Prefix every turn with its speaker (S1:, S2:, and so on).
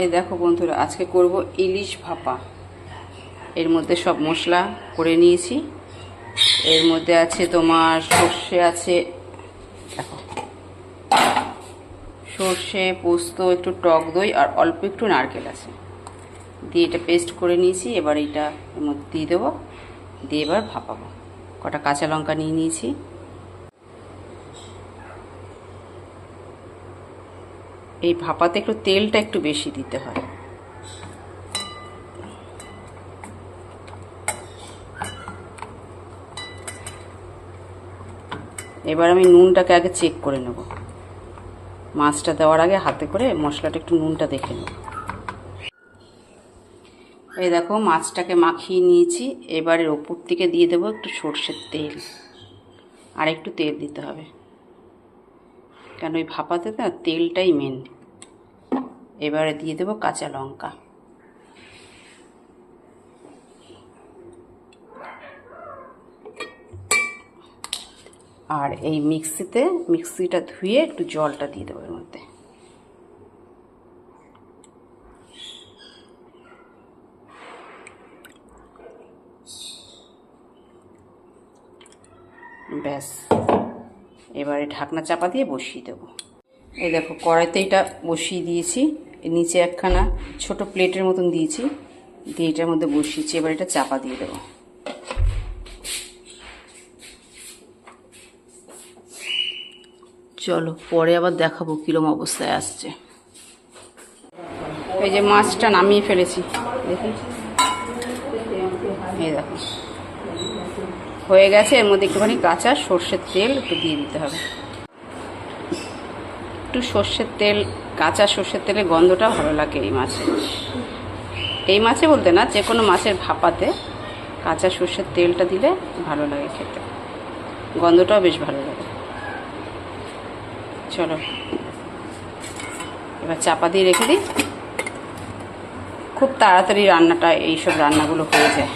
S1: এই দেখো বন্ধুরা, আজকে করব ইলিশ ভাপা। এর মধ্যে সব মশলা করে নিয়েছি। এর মধ্যে আছে তোমার সর্ষে আছে, দেখো সর্ষে, পোস্ত, একটু টক দই আর অল্প একটু নারকেল আছে, দিয়ে এটা পেস্ট করে নিয়েছি। এবার এটা এর মধ্যে দিয়ে দেবো, দিয়ে এবার ভাপাবো। কটা কাঁচা লঙ্কা নিয়ে নিয়েছি। এই ভাপাতে একটু তেলটা একটু বেশি দিতে হয়। এবার আমি নুনটাকে আগে চেক করে নেব। মাছটা দেওয়ার আগে হাতে করে মশলাটা একটু নুনটা দেখে নেব। এই দেখো মাছটাকে মাখিয়ে নিয়েছি। এবারে ওপর থেকে দিয়ে দেবো একটু সর্ষের তেল, আর একটু তেল দিতে হবে, কেন ওই ভাপাতে না তেলটাই মেন। এবারে দিয়ে দেবো কাঁচা লঙ্কা, আর এই মিক্সিটা ধুয়ে একটু জলটা দিয়ে দেবো এর মধ্যে। ব্যাস, এবারে ঢাকনা চাপা দিয়ে বসিয়ে দেবো। এই দেখো কড়াইতে এটা বসিয়ে দিয়েছি। নিচে একখানা ছোট প্লেটের মতন দিয়েছি, দিয়ে এটার মধ্যে বসিয়েছি। এবার এটা চাপা দিয়ে দেবো। চলো পরে আবার দেখাবো কিরম অবস্থায় আসছে। এই যে মাছটা নামিয়ে ফেলেছি, দেখি। এই দেখো হয়ে গেছে। এর মধ্যে একটুখানি কাঁচা সর্ষের তেল একটু দিয়ে দিতে হবে। একটু সর্ষের তেল, কাঁচা সর্ষের তেলের গন্ধটা ভালো লাগে এই মাছে। এই মাছে বলতে না, যে কোনো মাছের ভাপাতে কাঁচা সর্ষের তেলটা দিলে ভালো লাগে খেতে, গন্ধটাও বেশ ভালো লাগে। চলো এবার চাপা দিয়ে রেখে দিই। খুব তাড়াতাড়ি রান্নাটা, এইসব রান্নাগুলো হয়ে যায়।